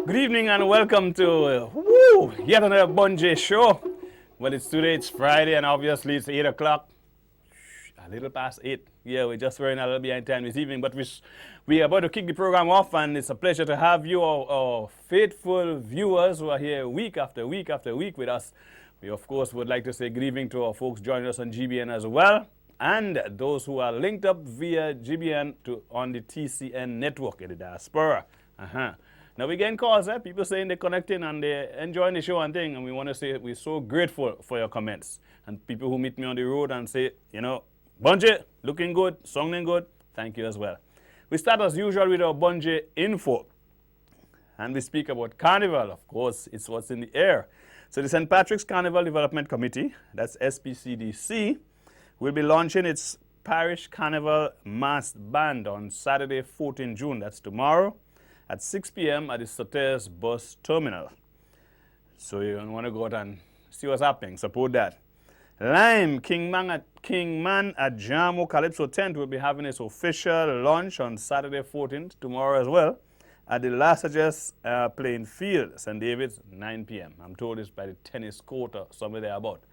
Good evening and welcome to yet another Bunjay show. Well, it's Friday and obviously it's 8 o'clock. A little past 8. Yeah, we're just running a little behind time this evening, but we are about to kick the program off, and it's a pleasure to have you, our faithful viewers who are here week after week after week with us. We, of course, would like to say good evening to our folks joining us on GBN as well, and those who are linked up via GBN on the TCN network in the diaspora. Now we're getting calls, people saying they're connecting and they're enjoying the show and thing, and we want to say we're so grateful for your comments. And people who meet me on the road and say, Bunjay, looking good, sounding good, thank you as well. We start as usual with our Bunjay info. And we speak about Carnival, of course, it's what's in the air. So the St. Patrick's Carnival Development Committee, that's SPCDC, will be launching its Parish Carnival Mass Band on Saturday, 14 June, that's tomorrow, at 6 p.m. at the Soteres Bus Terminal. So you want to go out and see what's happening, support that. Lime, Kingman at Jamo Calypso Tent will be having its official launch on Saturday 14th, tomorrow as well, at the Lassages playing field, St. David's, 9 p.m. I'm told it's by the tennis court or somewhere thereabout,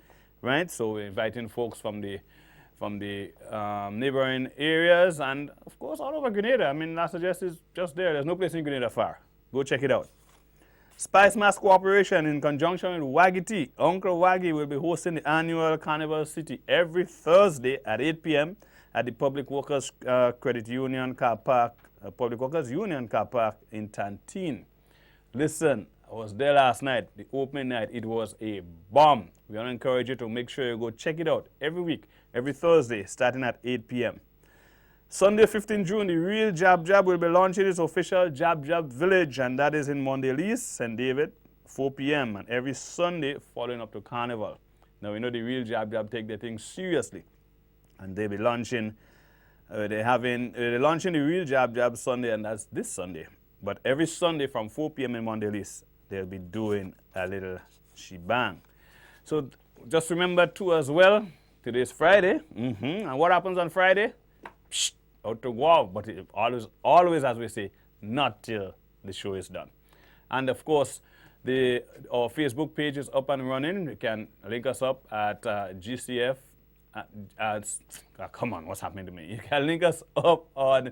right? So we're inviting folks from the neighboring areas and, of course, all over Grenada. I mean, Lassages is just there. There's no place in Grenada far. Go check it out. Spice Mass Cooperation in conjunction with Waggy Tea. Uncle Waggy will be hosting the annual Carnival City every Thursday at 8 p.m. at the Public Workers Credit Union Car Park, Public Workers Union Car Park in Tantine. Listen, I was there last night, the opening night. It was a bomb. We want to encourage you to make sure you go check it out every week, every Thursday, starting at 8 p.m. Sunday, 15 June, the Real Jab Jab will be launching its official Jab Jab Village, and that is in Mondelez, St. David, 4 p.m. and every Sunday following up to Carnival. Now, we know the Real Jab Jab take their things seriously, and they'll be launching, they're launching the Real Jab Jab Sunday, and that's this Sunday. But every Sunday from 4 p.m. in Mondelez, they'll be doing a little shebang. So just remember, too, as well, today's Friday, and what happens on Friday? Psst. Out to wow, but it always, as we say, not till the show is done. And of course, our Facebook page is up and running. You can link us up at GCF. Come on, what's happening to me? You can link us up on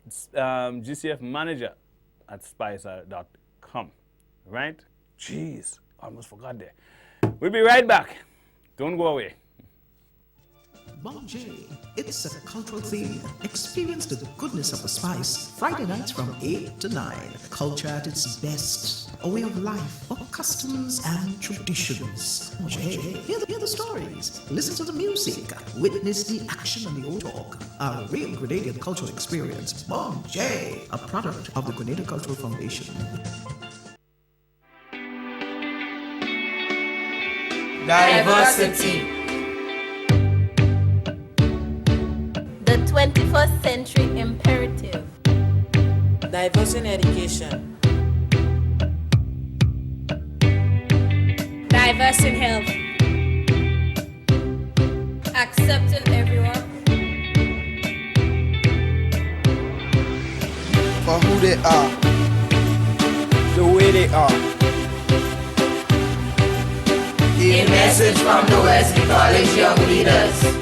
GCF Manager at spicer.com. Right? Jeez, almost forgot there. We'll be right back. Don't go away. Bunjay, it's a cultural theme. Experience the goodness of a spice. Friday nights from 8 to 9. Culture at its best. A way of life, of customs and traditions. Bunjay, hear the stories. Listen to the music. Witness the action and the old talk. A real Grenadian cultural experience. Bunjay, a product of the Grenada Cultural Foundation. Diversity. The 21st century imperative. Diverse in education. Diverse in health. Accepting everyone. For who they are, the way they are. A message from the Wesley College Young Leaders.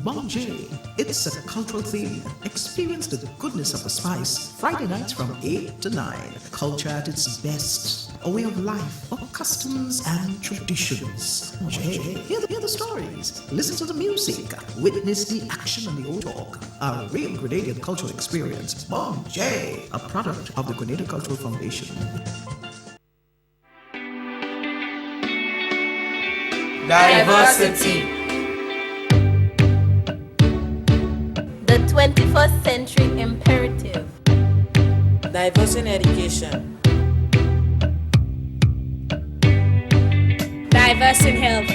Bunjay, it's a cultural theme. Experience the goodness of a spice. Friday nights from 8 to 9. Culture at its best. A way of life, of customs and traditions. Bunjay, hear the stories. Listen to the music. Witness the action and the old talk. A real Grenadian cultural experience. Bunjay, a product of the Grenada Cultural Foundation. Diversity. The 21st century imperative. Diverse in education. Diverse in health.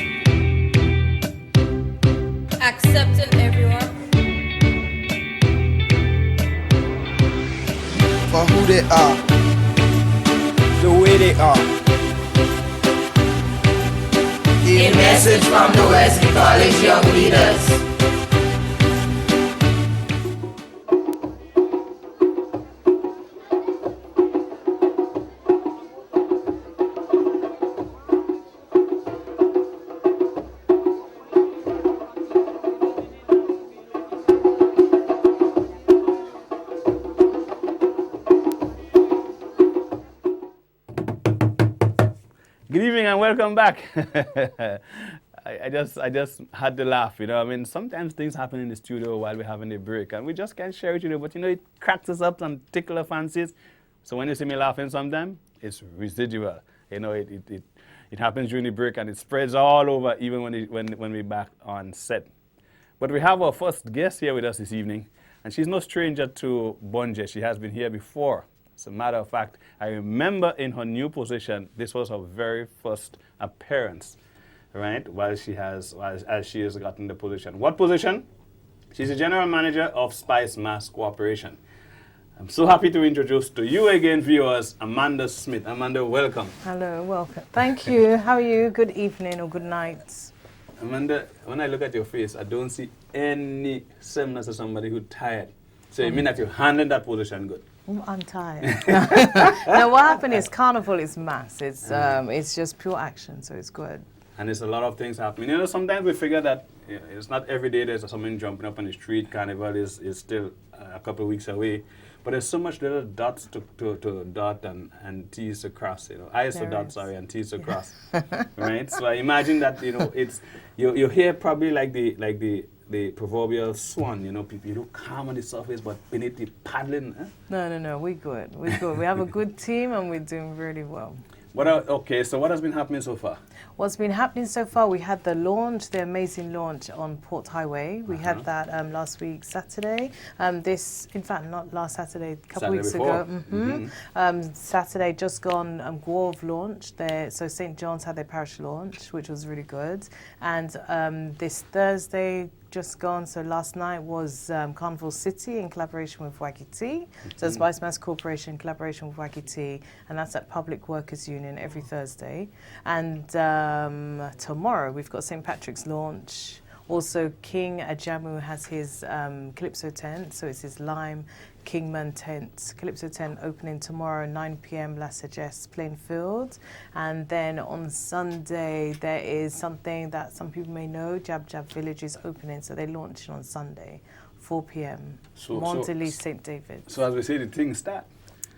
Accepting everyone. for who they are, the way they are. A message from the Wesley College Young Leaders. Good evening and welcome back. I just had to laugh, you know. I mean, sometimes things happen in the studio while we're having a break, and we just can't share it, you know. But you know, it cracks us up and tickle our fancies. So when you see me laughing, sometimes it's residual. You know, it happens during the break and it spreads all over, even when we're back on set. But we have our first guest here with us this evening, and she's no stranger to Bunje. She has been here before. As a matter of fact, I remember in her new position, this was her very first appearance, right? As she has gotten the position. What position? She's the general manager of Spice Mass Corporation. I'm so happy to introduce to you again, viewers, Amanda Smith. Amanda, welcome. Hello, welcome. Thank you. How are you? Good evening or good night. Amanda, when I look at your face, I don't see any semblance of somebody who's tired. So you mean that you're handling that position good? I'm tired. Now, what happened is Carnival is mass. It's just pure action, so it's good. And there's a lot of things happening. You know, sometimes we figure that it's not every day there's someone jumping up on the street. Carnival is still a couple of weeks away. But there's so much little dots to dot and T's to cross, you know. I's to dot, sorry, and T's to cross. Right? So I imagine that, you know, it's you're here probably like the proverbial swan, you know, people look calm on the surface, but beneath the paddling. No, we're good. We're good. We have a good team and we're doing really well. Okay, so what has been happening so far? What's been happening so far, we had the amazing launch on Port Highway. We had that last week, Saturday. In fact, not last Saturday, a couple of weeks ago. Saturday, just gone, Grove launched there. So St. John's had their parish launch, which was really good. And this Thursday, just gone, so last night was Carnival City in collaboration with Waikiki. So Spice Mass Corporation in collaboration with Waikiki, and that's at Public Workers Union every Thursday. And tomorrow we've got St. Patrick's launch. Also, King Ajamu has his Calypso tent, so it's his Lime Kingman tent. Calypso tent opening tomorrow, 9 p.m. La Sagesse, Plainfield. And then on Sunday, there is something that some people may know, Jab Jab Village is opening, so they're launching on Sunday, 4 p.m. Mondelez, St. David. So as we say, the things start.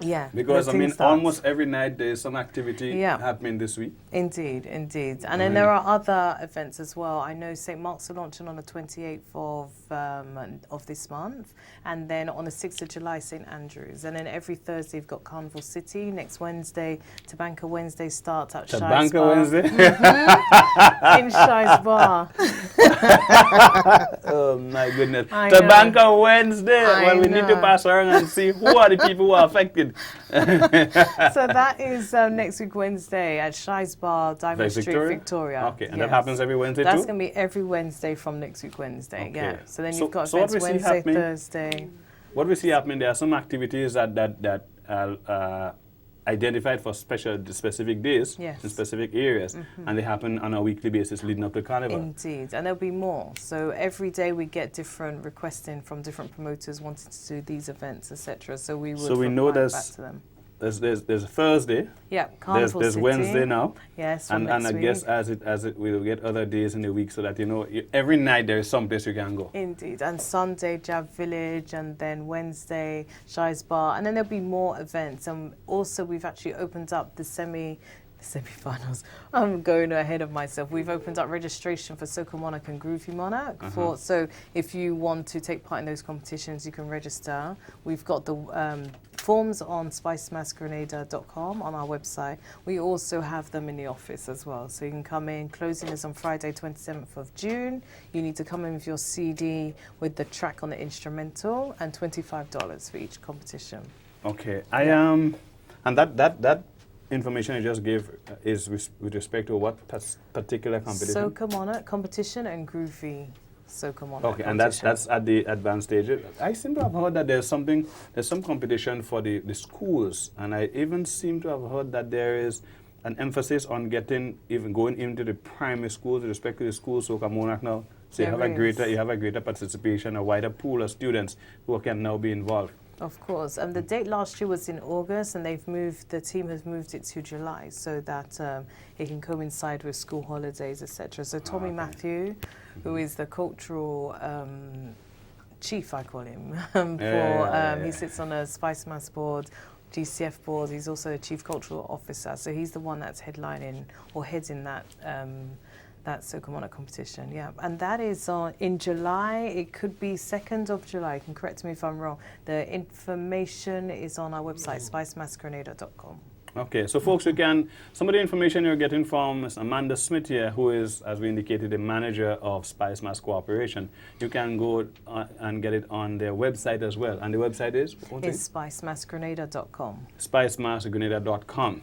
Yeah. Because, I mean, almost every night there's some activity happening this week. Indeed. And then there are other events as well. I know St. Mark's are launching on the 28th of this month. And then on the 6th of July, St. Andrews. And then every Thursday, you've got Carnival City. Next Wednesday, Tabanka Wednesday starts at Shi's Bar. Tabanka Wednesday? In Shi's Bar. Oh, my goodness. Tabanka Wednesday. We need to pass around and see who are the people who are affected. So that is next week Wednesday at Shi's Bar, Diamond Street, Victoria. Okay, and that happens every Wednesday That's going to be every Wednesday from next week Wednesday. Okay. Yeah. So then you've got events Wednesday, Thursday. What we see happening, there are some activities that identified for specific days in specific areas, and they happen on a weekly basis leading up to Carnival. Indeed, and there'll be more. So every day we get different requesting from different promoters wanting to do these events, etc. So we would reply back to them. There's Thursday. Yeah, Carnival there's City. Wednesday now. Yes, and I guess as it we'll get other days in the week so that every night there is some place you can go. Indeed, and Sunday Jab Village, and then Wednesday Shi's Bar, and then there'll be more events. And also we've actually opened up the semi-finals. I'm going ahead of myself. We've opened up registration for Soca Monarch and Groovy Monarch. So if you want to take part in those competitions, you can register. We've got the forms on spicemassgrenada.com on our website. We also have them in the office as well. So you can come in. Closing is on Friday, 27th of June. You need to come in with your CD with the track on the instrumental, and $25 for each competition. Okay. And that information you just gave is with respect to what particular competition? Soca Monarch competition and Groovy Soca Monarch Okay, and competition. that's at the advanced stage. I seem to have heard that there's some competition for the schools, and I even seem to have heard that there is an emphasis on going into the primary schools with respect to the school Soca Monarch now. So you have a greater participation, a wider pool of students who can now be involved. Of course. The date last year was in August, and the team has moved it to July so that it can coincide with school holidays, etc. So Tommy Matthew, who is the cultural chief, I call him, he sits on a Spice Mass board, GCF board. He's also a chief cultural officer. So he's the one that's headlining or heading that Soca Monarch competition, yeah. And that is in July. It could be 2nd of July. You can correct me if I'm wrong. The information is on our website, spicemasgrenada.com. Okay, so folks, some of the information you're getting from Ms. Amanda Smith here, who is, as we indicated, the manager of Spice Mass Corporation. You can go and get it on their website as well. And the website is? It's spicemasgrenada.com. spicemasgrenada.com.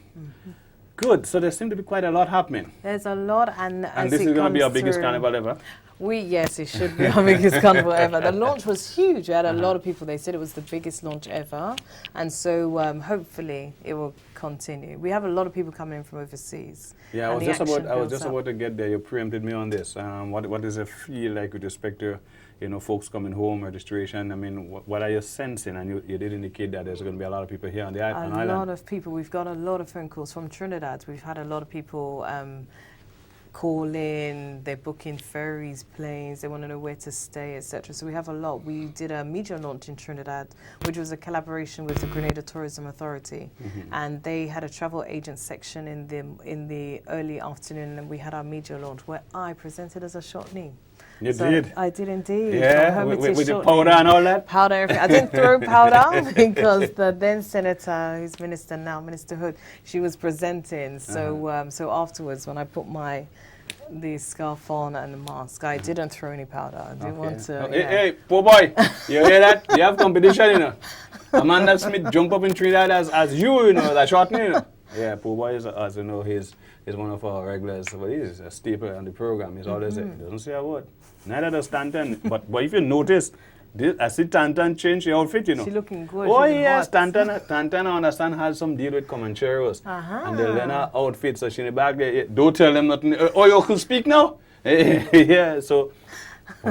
Good. So there seems to be quite a lot happening. There's a lot, and this is going to be our biggest carnival ever. Yes, it should be our biggest carnival ever. The launch was huge. We had a lot of people. They said it was the biggest launch ever, and so hopefully it will continue. We have a lot of people coming in from overseas. Yeah, I was just about to get there. You preempted me on this. What does it feel like with respect to, folks coming home, registration? I mean, what are you sensing? And you did indicate that there's going to be a lot of people here on the island. A lot of people. We've got a lot of phone calls from Trinidad. We've had a lot of people call in, they're booking ferries, planes, they want to know where to stay, etc. So we have a lot. We did a media launch in Trinidad, which was a collaboration with the Grenada Tourism Authority, and they had a travel agent section in the early afternoon, and we had our media launch where I presented as a shortney. You did? I did indeed. Yeah, with the powder and all that? Powder, everything. I didn't throw powder because the then senator, who's minister now, Minister Hood, she was presenting. So so afterwards, when I put the scarf on and the mask, I didn't throw any powder. I didn't want to. Hey, poor boy, you hear that? You have competition, Amanda Smith jump up in Trinidad as you, that shortney, Yeah, poor boy is, as you know, he's one of our regulars, but he's a staple on the program. He's always there. He doesn't say a word. Neither does Tantan. but if you notice, I see Tantan change the outfit, She's looking good. Oh, yes, Tantan, I understand, has some deal with Comancheros. And they learn her outfit, so she in the back there, don't tell them nothing. Oh, you can speak now? Yeah, so,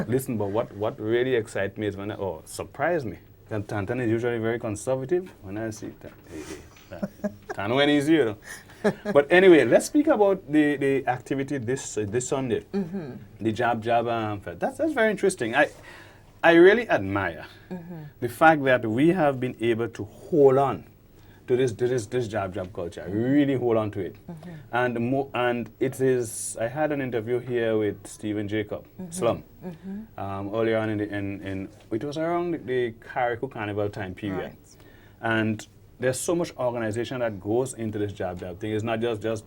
listen, but what really excites me is surprised me. And Tantan is usually very conservative. When I see Tan went easy, But anyway, let's speak about the activity this Sunday, the Jab Fair. That's very interesting. I really admire the fact that we have been able to hold on to this Jab culture. Really hold on to it, and it is. I had an interview here with Stephen Jacob Slum earlier on in it was around the Carriacou Carnival time period, and there's so much organization that goes into this Jab thing. It's not just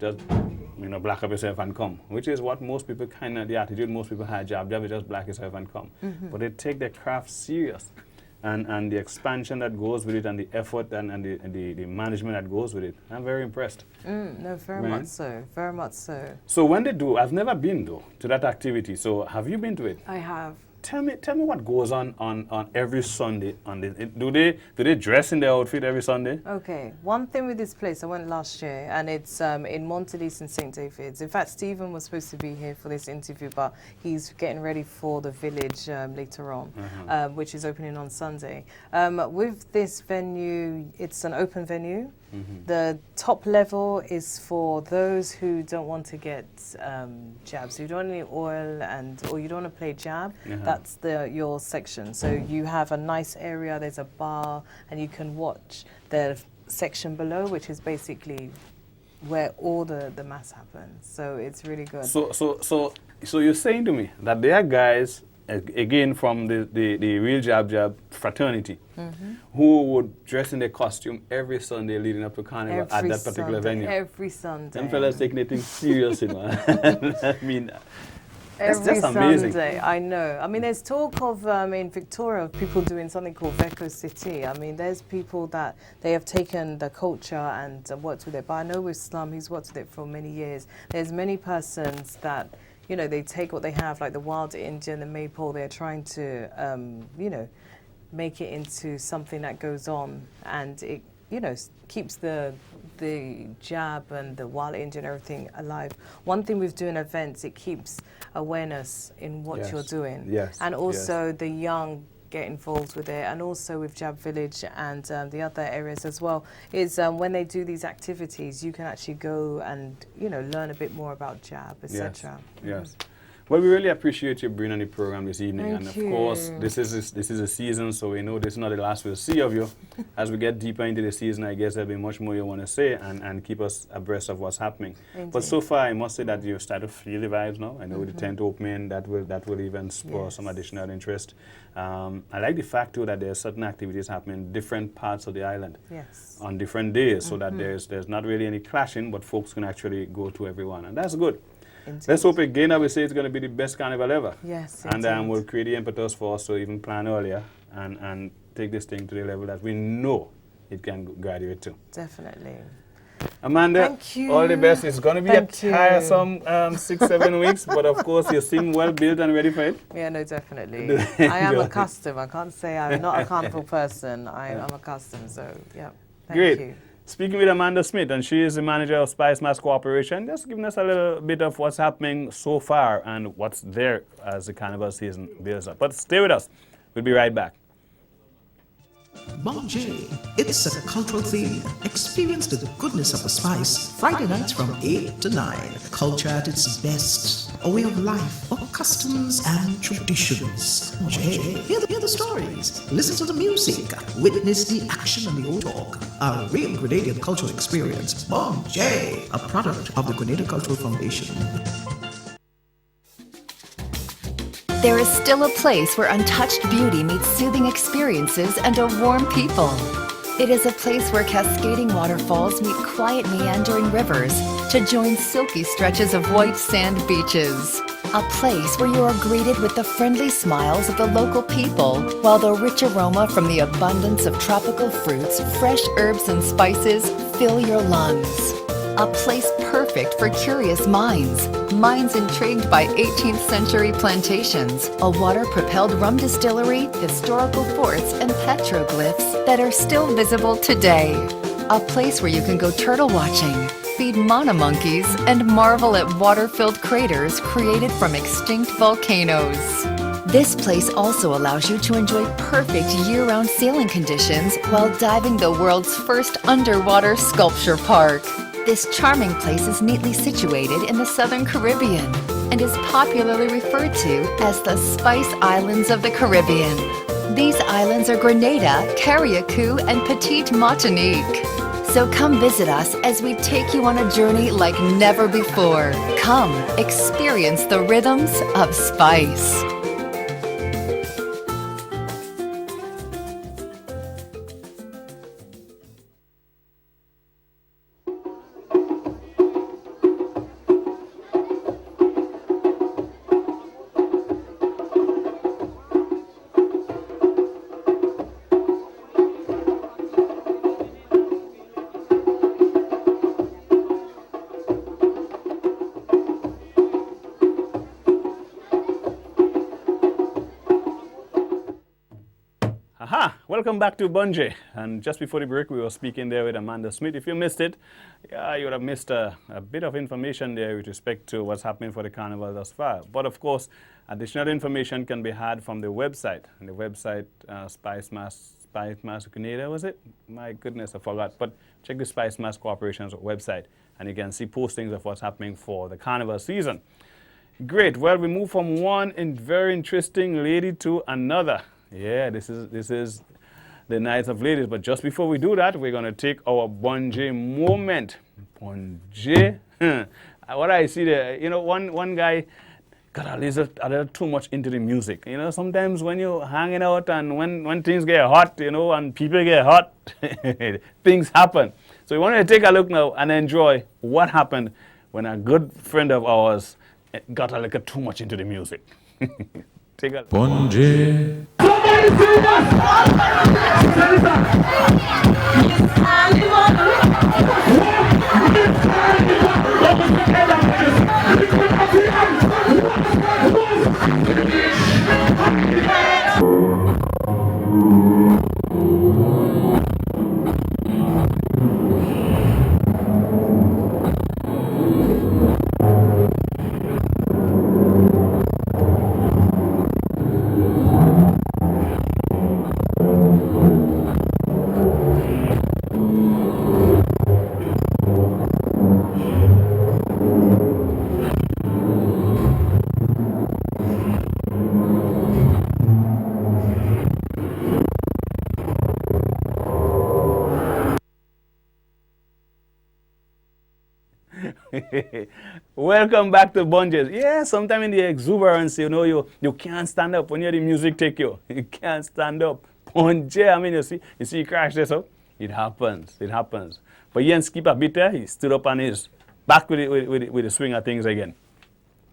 black up yourself and come, which is what most people the attitude most people have. Jab is just black yourself and come. But they take their craft serious, and the expansion that goes with it, and the effort and the management that goes with it. I'm very impressed. No, very much so. Very much so. So when they do, I've never been though to that activity. So have you been to it? I have. Tell me what goes on every Sunday. Do they dress in their outfit every Sunday? Okay. One thing with this place, I went last year, and it's in Montdelise and St. David's. In fact, Stephen was supposed to be here for this interview, but he's getting ready for the village later on, which is opening on Sunday. With this venue, it's an open venue. The top level is for those who don't want to get jabs, who don't need oil or you don't want to play jab. That's your section. So you have a nice area. There's a bar, and you can watch the section below, which is basically where all the mass happens. So it's really good. So you're saying to me that there are guys, again from the real Jab fraternity, who would dress in their costume every Sunday leading up to Carnival at that particular venue. Every Sunday. Them fellas taking it seriously, man. I mean, that's every amazing. Sunday, I know. I mean, there's talk of in Victoria of people doing something called Veco City. I mean, there's people that they have taken the culture and worked with it. But I know with Slum, he's worked with it for many years. There's many persons that you know, they take what they have, like the wild Indian, the maypole, they're trying to, you know, make it into something that goes on, and it, you know, keeps the jab and the wild Indian, everything alive. One thing with doing events, it keeps awareness in what you're doing. Yes. And also the young get involved with it, and also with Jab Village and the other areas as well, is when they do these activities, you can actually go and, you know, learn a bit more about Jab, etc. Yes. Well, we really appreciate you bringing on the program this evening. Thank and of course, you. this is a season, so we know this is not the last we'll see of you. As we get deeper into the season, I guess there'll be much more you want to say and keep us abreast of what's happening. Indeed. But so far, I must say that you start to feel the vibes now. I know with the tent opening, that will even spur some additional interest. I like the fact too that there's certain activities happening in different parts of the island. Yes. On different days, so that there's not really any clashing, but folks can actually go to everyone, and that's good. Indeed. Let's hope again, I will say it's going to be the best carnival ever. Yes, and indeed. we'll create the impetus for us to even plan earlier and take this thing to the level that we know it can graduate to. Definitely. Amanda, Thank you. all the best. It's going to be Thank a you. tiresome 6-7 weeks, but of course you seem well built and ready for it. Yeah, no, definitely. I am Yeah. accustomed. I can't say I'm not a carnival person. I'm accustomed, so yeah. Thank Great. you. Speaking with Amanda Smith, and she is the manager of Spice Mass Corporation, just giving us a little bit of what's happening so far and what's there as the carnival season builds up. But stay with us. We'll be right back. Bonjay, it's a cultural theme. Experience the goodness of the spice. Friday nights from 8 to 9. Culture at its best. A way of life, of customs and traditions. Bonjay, hear the stories. Listen to the music. Witness the action and the old talk. A real Grenadian cultural experience. Bonjay, a product of the Grenada Cultural Foundation. There is still a place where untouched beauty meets soothing experiences and a warm people. It is a place where cascading waterfalls meet quiet meandering rivers to join silky stretches of white sand beaches. A place where you are greeted with the friendly smiles of the local people, while the rich aroma from the abundance of tropical fruits, fresh herbs and spices fill your lungs. A place perfect for curious minds. Minds intrigued by 18th century plantations, a water-propelled rum distillery, historical forts, and petroglyphs that are still visible today. A place where you can go turtle watching, feed mana monkeys, and marvel at water-filled craters created from extinct volcanoes. This place also allows you to enjoy perfect year-round sailing conditions while diving the world's first underwater sculpture park. This charming place is neatly situated in the Southern Caribbean and is popularly referred to as the Spice Islands of the Caribbean. These islands are Grenada, Carriacou, and Petite Martinique. So come visit us as we take you on a journey like never before. Come, experience the rhythms of spice. Aha! Welcome back to Bonjay. And just before the break, we were speaking there with Amanda Smith. If you missed it, you would have missed a bit of information there with respect to what's happening for the carnival thus far. But of course, additional information can be had from the website. And the website, Spice Mass Grenada, was it? My goodness, I forgot. But check the Spice Mass Corporation's website, and you can see postings of what's happening for the carnival season. Great. Well, we move from one very interesting lady to another. Yeah, this is the Night of Ladies. But just before we do that, we're going to take our Bonjay moment. Bonjay. What I see there, you know, one guy got a little too much into the music. You know, sometimes when you're hanging out and when things get hot, you know, and people get hot, things happen. So we want to take a look now and enjoy what happened when a good friend of ours got a little too much into the music. Take a look. Bonjay. Welcome back to Bunges. Yeah, sometimes in the exuberance, you know, you can't stand up when you hear the music take you. You can't stand up. Bunge, I mean, you see, he crashed this up. It happens. But Jens keep a bit there. He stood up and he's back with the swing of things again.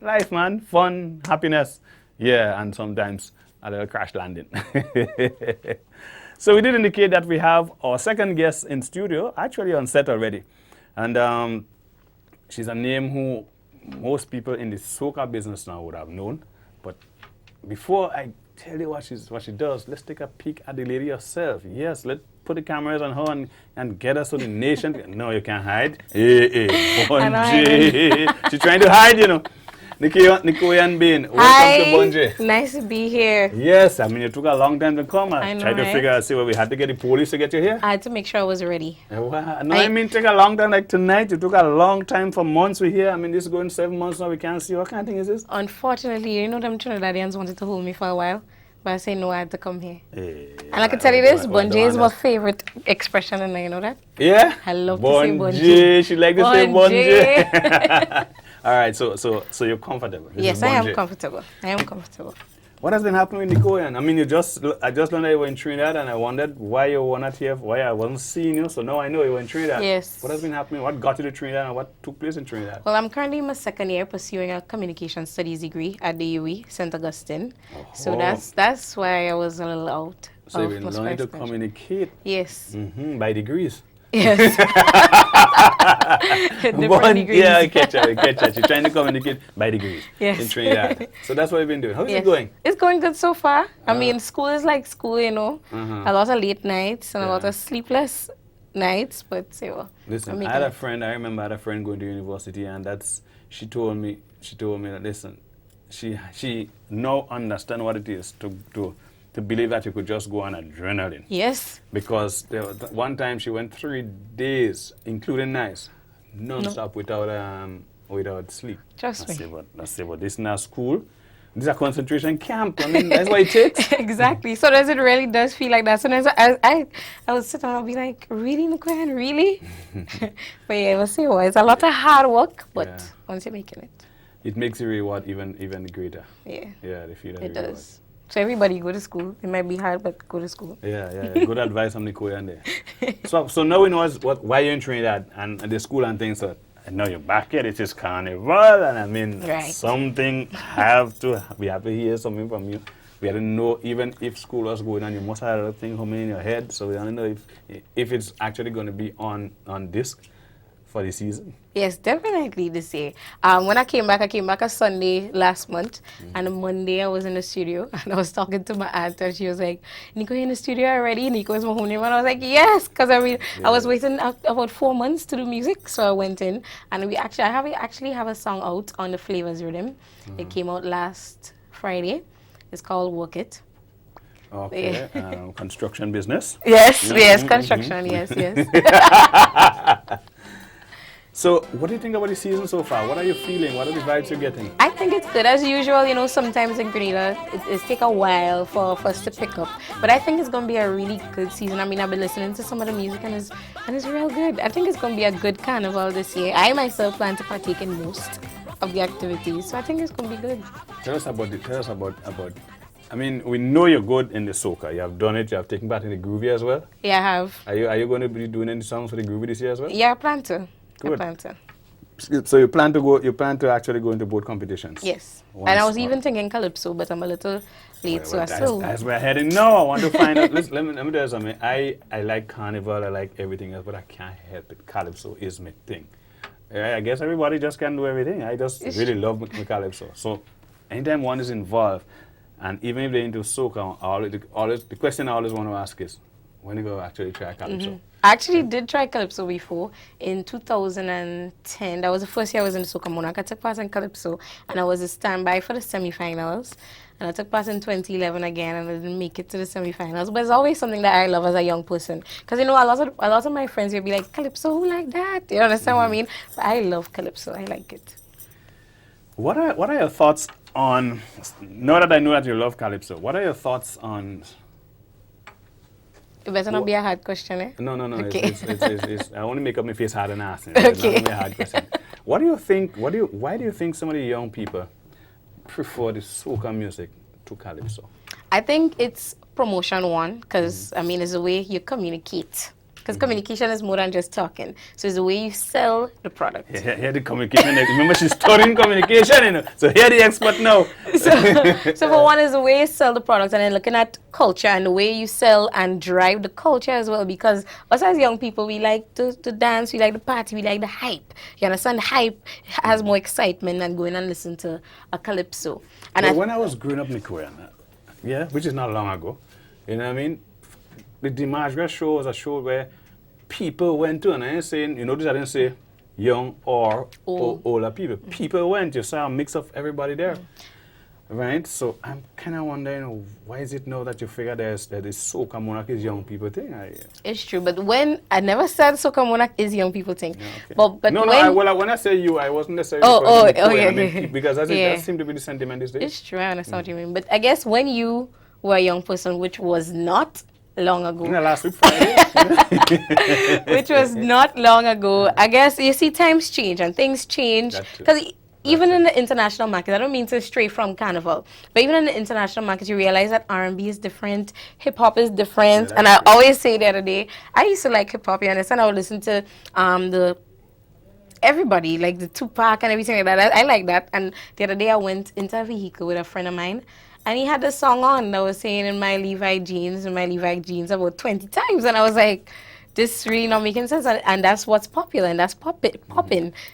Life, man, fun, happiness. Yeah, and sometimes a little crash landing. So we did indicate that we have our second guest in studio, actually on set already. And she's a name who most people in the soca business now would have known. But before I tell you what she does, let's take a peek at the lady herself. Yes, let's put the cameras on her and get us to the nation. No, you can't hide. Hey, Bunge. She's trying to hide, you know. Nicoyan Bean, welcome to Bunge. Nice to be here. Yes, I mean, it took a long time to come. I know, tried to figure out, see where we had to get the police to get you here. I had to make sure I was ready. Wow. No, I mean, take a long time, like tonight. It took a long time for months we're here. I mean, this is going 7 months now. We can't see. What kind of thing is this? Unfortunately, you know, them Trinidadians wanted to hold me for a while, but I said no, I had to come here. Hey, And I can tell you this, Bunge is my favorite expression, and you know that? Yeah? I love to say Bunge. She like to say Bunge. Bunge. All right, so you're comfortable. Yes, I am comfortable. What has been happening with Nicoyan? I mean, I just learned that you were in Trinidad, and I wondered why you were not here, why I wasn't seeing you. So now I know you were in Trinidad. Yes. What has been happening? What got you to Trinidad, and what took place in Trinidad? Well, I'm currently in my second year pursuing a communication studies degree at the UE, St. Augustine. So that's why I was a little out. So you've been learning to communicate. Yes. By degrees. Yes. Different degrees. Yeah, I catch that. You're trying to communicate by degrees yes. in Trinidad. So that's what you've been doing. How is it going? It's going good so far. I mean, school is like school, you know. A lot of late nights and a lot of sleepless nights, but listen, I remember I had a friend going to university, and she told me that, listen, she now understands what it is to believe that you could just go on adrenaline. Yes. Because one time she went 3 days, including nights, non-stop without sleep. Trust me. I say, but this is not school. This is a concentration camp. I mean, that's what it takes. Exactly. So it really does feel like that. Sometimes I would sit and I'll be like, really, Nicoyan, really? But yeah, we'll see. It's a lot of hard work, but once you're making it. It makes the reward even greater. Yeah. Yeah, the feeling. It does. So everybody go to school. It might be hard, but go to school. Yeah. Good advice from Nicoyan there. So now we know why you're in Trinidad and the school and things. So now you're back here. It is Carnival, and I mean, something we have to hear something from you. We have to know, even if school was going on, you must have a thing humming in your head. So we don't know if it's actually going to be on disc for the season. Yes, definitely this year. When I came back a Sunday last month, and on Monday I was in the studio, and I was talking to my aunt, and she was like, Nico, you in the studio already? Nico is my home name. And I was like, yes, because I was waiting about 4 months to do music, so I went in, and I actually have a song out on the Flavors Rhythm. It came out last Friday. It's called Work It. Okay, construction business. Yes, construction, yes. So, what do you think about the season so far? What are you feeling? What are the vibes you're getting? I think it's good. As usual, you know, sometimes in Grenada, it takes a while for us to pick up. But I think it's going to be a really good season. I mean, I've been listening to some of the music, and it's real good. I think it's going to be a good carnival this year. I myself plan to partake in most of the activities, so I think it's going to be good. Tell us about I mean, we know you're good in the soca. You have done it. You have taken part in the groovy as well. Yeah, I have. Are you going to be doing any songs for the groovy this year as well? Yeah, I plan to. Good. So you plan to actually go into both competitions? Yes. And I was even thinking Calypso, but I'm a little late, so I still... That's where I'm heading. No, I want to find out. Let me tell you something. I like Carnival, I like everything else, but I can't help it. Calypso is my thing. I guess everybody just can't do everything. I just really love my Calypso. So anytime one is involved, and even if they're into soca, the question I always want to ask is, when are you going to actually try Calypso? I actually did try Calypso before in 2010. That was the first year I was in the Soca Monarch. I took part in Calypso, and I was a standby for the semi-finals. And I took part in 2011 again, and I didn't make it to the semi-finals. But it's always something that I love as a young person. Because, you know, a lot of my friends will be like, Calypso, who like that? You understand what I mean? But I love Calypso. I like it. What are your thoughts on, now that I know that you love Calypso, what are your thoughts on... It better not be a hard question, eh? No. Okay. It's I only make up my face hard and ask. Okay. It's not a hard question. What do you think? Why do you think some of the young people prefer the soca music to calypso? I think it's promotion one, because I mean, it's a way you communicate. Because communication is more than just talking. So it's the way you sell the product. Here the communication. Remember, she's studying communication, you know. So here the expert now. So for one is the way you sell the product, and then looking at culture and the way you sell and drive the culture as well. Because us as young people, we like to dance, we like the party, we like the hype. You understand? The hype has more excitement than going and listen to a calypso. And when I was growing up in Korea, which is not long ago, you know what I mean? The Dimash show was a show where people went to, and I ain't saying, you notice I didn't say young or older people. People went, you saw a mix of everybody there. Right? So I'm kind of wondering, why is it now that you figure that this Soca Monarch is young people thing? It's true, but when I never said Soca Monarch is young people thing. Yeah, okay. But when I say you, I wasn't necessarily okay. Because that seemed to be the sentiment these days. It's true, I understand what you mean. But I guess when you were a young person, which was not long ago. Last week Friday. Which was not long ago. I guess you see times change and things change. Because even in the international market, I don't mean to stray from carnival, but even in the international market, you realize that R&B is different, hip hop is different. And I always say the other day, I used to like hip hop, you understand? I would listen to everybody, like the Tupac and everything like that. I like that. And the other day I went into a vehicle with a friend of mine, and he had the song on that was saying in my Levi jeans about 20 times. And I was like, this really not making sense. And that's what's popular, and that's popping.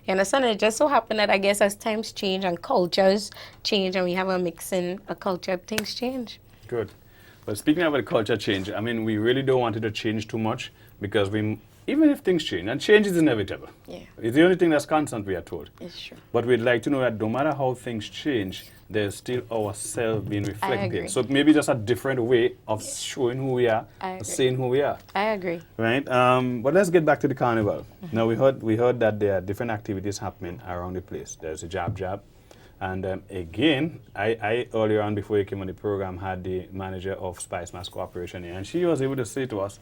You understand? And it just so happened that I guess as times change and cultures change and we have a mix in a culture, things change. Good. But speaking about the culture change, I mean, we really don't want it to change too much, because even if things change, and change is inevitable. Yeah. It's the only thing that's constant, we are told. It's true. But we'd like to know that no matter how things change, there's still ourselves being reflected. So maybe just a different way of showing who we are, saying who we are. I agree. Right? But let's get back to the carnival. Now, we heard that there are different activities happening around the place. There's a jab jab. And again, I earlier on, before you came on the program, had the manager of Spice Mass Corporation here, and she was able to say to us,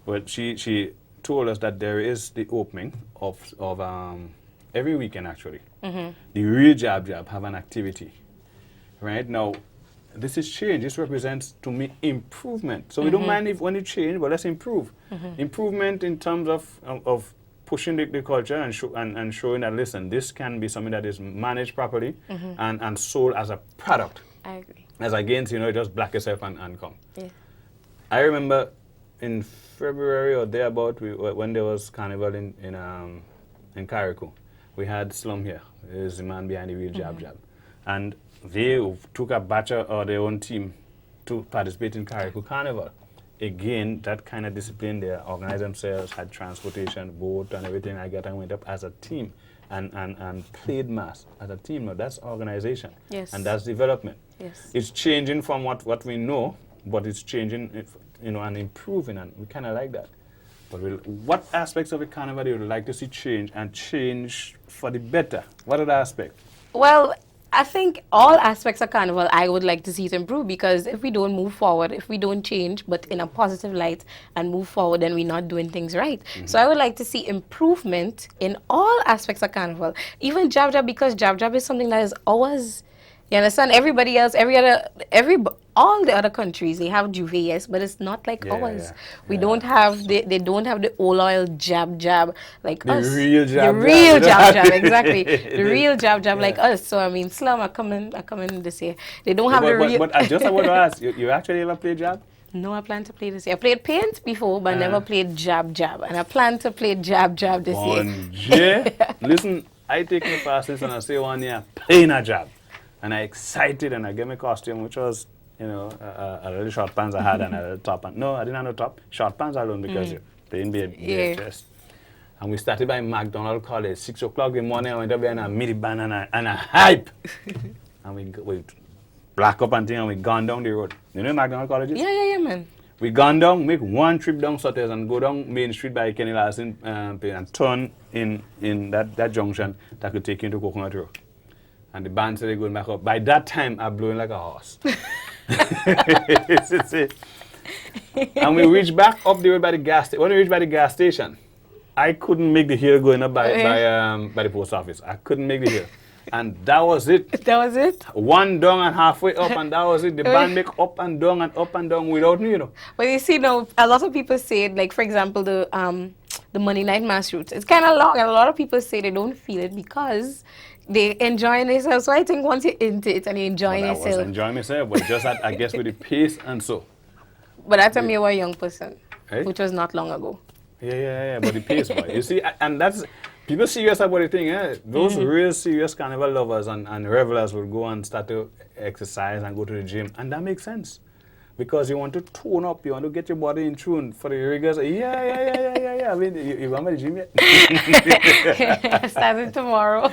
but she told us that there is the opening of every weekend, actually. The real jab jab have an activity. Right now, this is change. This represents, to me, improvement. So we don't mind when you change, but let's improve. Improvement in terms of pushing the culture and showing that, listen, this can be something that is managed properly and sold as a product. I agree. As against, just black yourself and come. Yeah. I remember in February or thereabout, when there was carnival in Carriacou, we had Slum here. There's the man behind the real jab jab. And they took a batch of their own team to participate in Carriacou Carnival. Again, that kind of discipline, they organized themselves, had transportation, boat, and everything like that, and went up as a team and played mass as a team. Now, that's organization. Yes. And that's development. Yes. It's changing from what we know, but it's changing, and improving, and we kind of like that. But what aspects of the carnival do you like to see change, and change for the better? What are the aspects? Well, I think all aspects of carnival I would like to see it improve, because if we don't move forward, if we don't change, but in a positive light and move forward, then we're not doing things right. So I would like to see improvement in all aspects of carnival, even jab jab, because jab jab is something that is always, you understand, everybody else, all the other countries, they have Juve, yes, but it's not like ours. We don't have, they don't have the old oil jab jab like us. The real jab jab, exactly. The real jab jab like us. So I mean, Slum are coming this year. They don't have the real. But I just want to ask, you actually ever play jab? No, I plan to play this year. I played paint before, but I never played jab jab, and I plan to play jab jab this year. Listen, I take my classes and I say one year playing a jab, and I excited, and I get my costume, which was, a little short pants I had and a little top. No, I didn't have no top. Short pants alone, because you're playing bare chest. And we started by McDonald College. 6 o'clock in the morning, I went up there and a midi band and a hype. And we black up and thing, and we gone down the road. You know McDonald College is? Yeah, man. We gone down, make one trip down Sotters and go down Main Street by Kenny Larson and turn in that junction that could take you into Coconut Road. And the band said they're going back up. By that time, I'm blowing like a horse. And we reached back up the road by the gas station. When we reached by the gas station, I couldn't make the hill going up by the post office. I couldn't make the hill. And that was it. That was it? One down and halfway up, and that was it. The band make up and down without me, you know. But you see, now, a lot of people say, like, for example, the Monday Night Mass route, it's kind of long, and a lot of people say they don't feel it because they enjoy themselves. So I think once you're into it and you're enjoying I yourself. was enjoying myself, but just, I guess, with the pace and so. But that time you were a young person, Hey? which was not long ago. Yeah, but the pace, boy. You see, and that's, people serious about the thing, eh? Those real serious carnival lovers and revelers will go and start to exercise and go to the gym, and that makes sense. Because you want to tone up, you want to get your body in tune for the rigors. Yeah. I mean, you remember the gym yet? Starting tomorrow.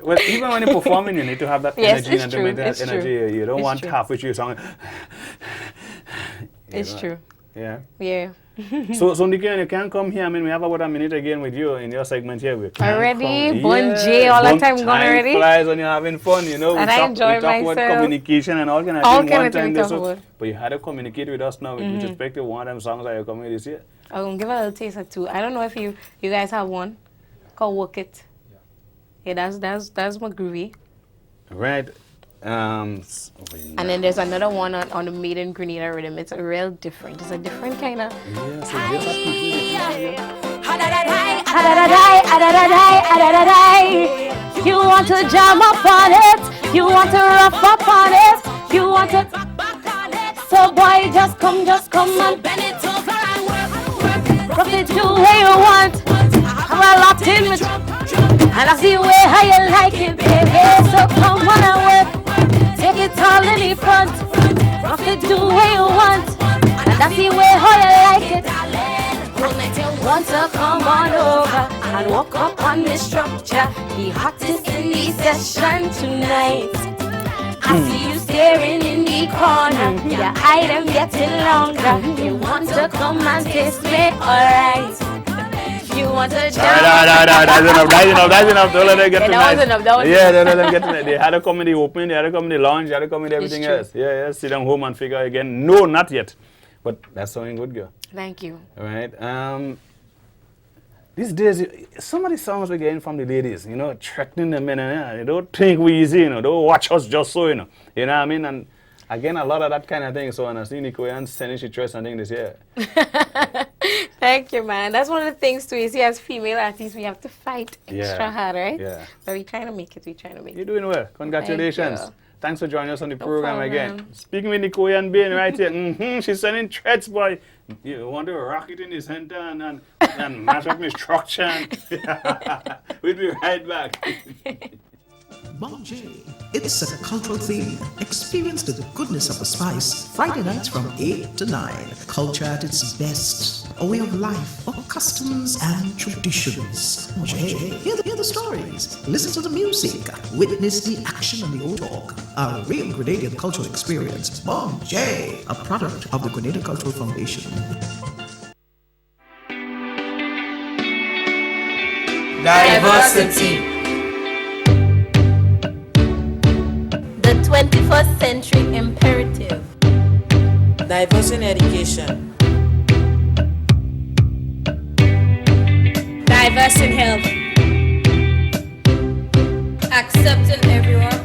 Well, even when you're performing, you need to have that Yes, energy it's and to true, maintain that it's energy. true. You don't It's want true. halfway through your song. It's true. Yeah. Yeah. So Nikki, you can come here. I mean, we have about a minute again with you in your segment here. We can Already? come- Bon J, all that time gone already? Time flies when you're having fun, you know. And we I talk, enjoy we talk about myself. communication and all kind of All things kind one of things time. we This talk was- about. But you had to communicate with us now with respect to one of them songs that you're coming with this year. I'm going to give a little taste or two. I don't know if you guys have one called Work It. Yeah, that's my groovy. Right. And then there's another one on the Made in Grenada rhythm. It's a real different. It's a different kind of. Yeah, so there's a You want to jam up on it. You want to rough up on it. You want to. So boy, just come and bend it over and work. Rough it the way you want. I'm a locked in with. And I see way how you like it, baby. So come on and work. Take it all in the front. Rough it the way you want. And I see way how you like it. Want to come on over and walk up on the structure. The hottest in the session tonight. I see you staring in the corner. Your item getting longer. You want to come and taste me, alright. You want to jump. That's enough. Don't let them get Yeah, to that was night. enough, that was Yeah, don't let them get to night. They had to come in the opening, they had to come in the lounge, they had to come in everything true. else. Yeah, sit down home and figure again. No, not yet. But that's something good, girl. Thank you. All right. These days, some of the songs we're getting from the ladies, you know, threatening them, they don't think we easy, you know, don't watch us just so, you know what I mean? And again, a lot of that kind of thing. So, and I see Nicoyan sending she choice and thing this year. Thank you, man. That's one of the things too. You see, as female artists, we have to fight extra hard, right? Yeah. But we're trying to make it. We're trying to make You're it. doing well. Congratulations. Thank you. Thanks for joining us on the program problem. again. Speaking with Nicoyan Bain right here. She's sending threats, boy. You want to rock it in the center and mash up my structure. We'll be right back. Bon J. It's a cultural theme. Experience the goodness of the spice. Friday nights from 8 to 9. Culture at its best. A way of life, of customs and traditions. Bon J. Hear the stories. Listen to the music. Witness the action and the old talk. A real Grenadian cultural experience. Bon J. A product of the Grenada Cultural Foundation. Diversity. The 21st century imperative. Diverse in education. Diverse in health. Accepting everyone.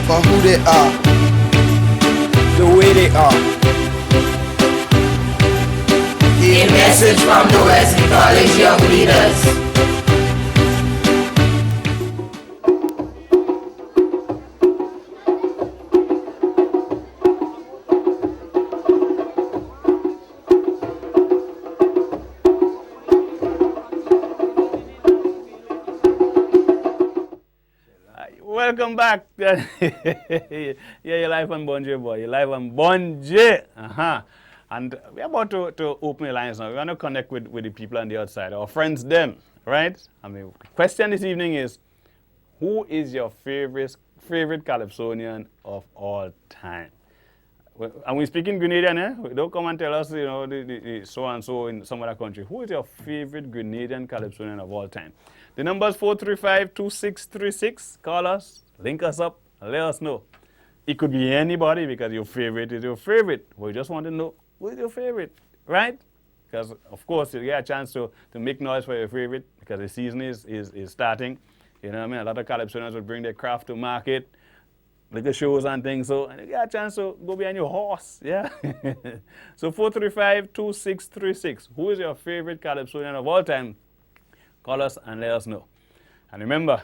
For who they are, the way they are. A message from the Wesley College Young Leaders. Welcome back. Yeah, you're live on Bon J, boy. You're live on Bon J. And we're about to open the lines now. We want to connect with the people on the outside, our friends, them, right? I mean, the question this evening is, who is your favorite Calypsonian of all time? And we speak in Grenadian, eh? Don't come and tell us, you know, the so-and-so in some other country. Who is your favorite Grenadian Calypsonian of all time? The number is 435-2636. Call us, link us up, and let us know. It could be anybody because your favorite is your favorite. We just want to know Who is your favorite, right? Because, of course, you get a chance to make noise for your favorite because the season is starting. You know what I mean? A lot of Calypsonians will bring their craft to market, little shows and things. So and you get a chance to go behind your horse, yeah? So 435-2636. Who is your favorite Calypsonian of all time? Call us and let us know. And remember,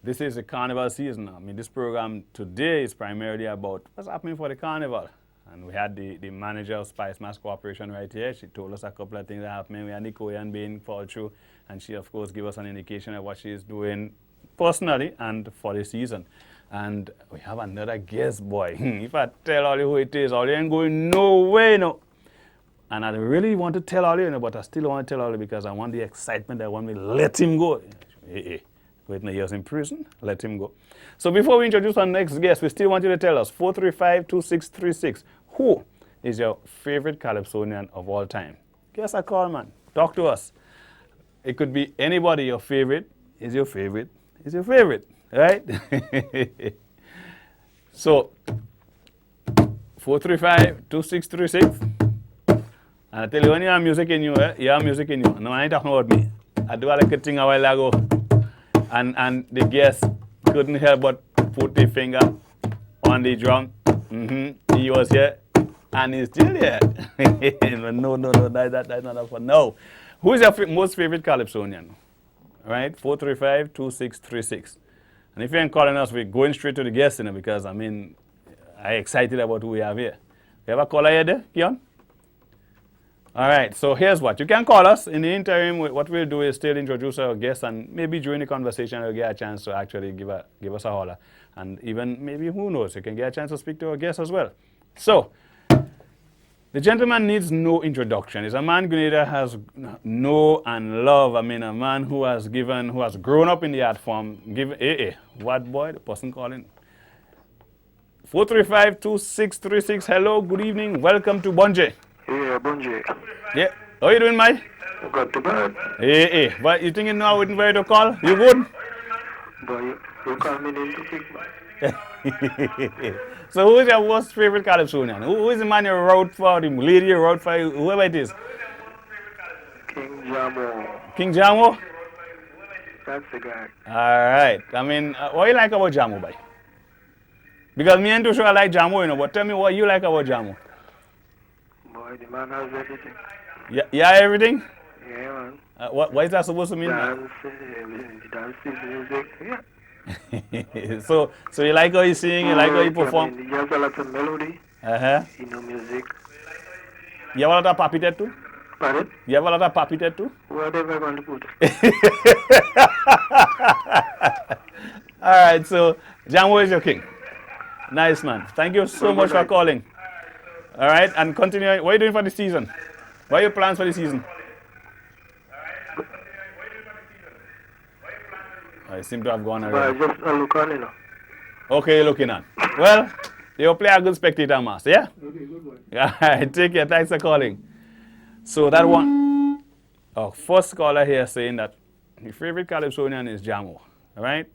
this is the carnival season. I mean, this program today is primarily about what's happening for the carnival. And we had the manager of Spice Mass Corporation right here. She told us a couple of things that are happening. We had Nicoyan being followed through, and she, of course, gave us an indication of what she's doing personally and for the season. And we have another guest, boy. If I tell all you who it is, all you ain't going nowhere, no. And I really want to tell all you, but I still want to tell all you because I want the excitement. I want me to let him go. Hey. Wait, no, he was in prison. Let him go. So before we introduce our next guest, we still want you to tell us, 435-2636, who is your favorite Calypsonian of all time? Give us a call, man. Talk to us. It could be anybody your favorite is your favorite is your favorite, right? So, 435-2636. And I tell you, when you have music in you, you have music in you. No, I ain't talking about me. I do like a thing a while ago. And the guest couldn't help but put the finger on the drum. He was here, and he's still here. No, that's not up for no. Who is your most favorite Calypsonian? All right, 435-2636. And if you ain't calling us, we're going straight to the guest, because, I mean, I'm excited about who we have here. You have a caller here there, Keon? All right, so here's what. You can call us. In the interim, what we'll do is still introduce our guests, and maybe during the conversation, you'll get a chance to actually give us a holler. And even maybe, who knows, you can get a chance to speak to our guests as well. So, the gentleman needs no introduction. He's a man Grenada has know and love. I mean, a man who has grown up in the art form. What boy? The person calling. 435-2636. Hello, good evening. Welcome to Bonje. Yeah, Bonje. Yeah. How you doing, Mike? Got to bed. Hey. But you think you know I wouldn't wait to call? You good? But you call me in to pick, man. So who is your most favorite Calypsonian? Who is the man you wrote for, the lady you wrote for, whoever it is? King Jamo. King Jamo? That's the guy. All right. I mean, what you like about Jamo, boy? Because me and too sure I like Jamo, but tell me what you like about Jamo. Boy, the man has everything. Yeah, everything? Yeah, man. What is that supposed to mean? Dance, music, yeah. So you like how you sing, you like how you perform? He has a lot of melody. You know, music. You have a lot of papi tet too? Pardon? You have a lot of papi tet too? Whatever I want to put. All right, so Jamo is your king. Nice, man. Thank you so much for calling. All right, and continue. What are you doing for the season? What are your plans for the season? I seem to have gone already. Just look on, you know. Okay, you're looking on. Well, you'll play a good spectator, master, yeah? Okay, good boy. All right, take care. Thanks for calling. So that one, our first caller here saying that his favorite Calypsonian is Jamo, all right?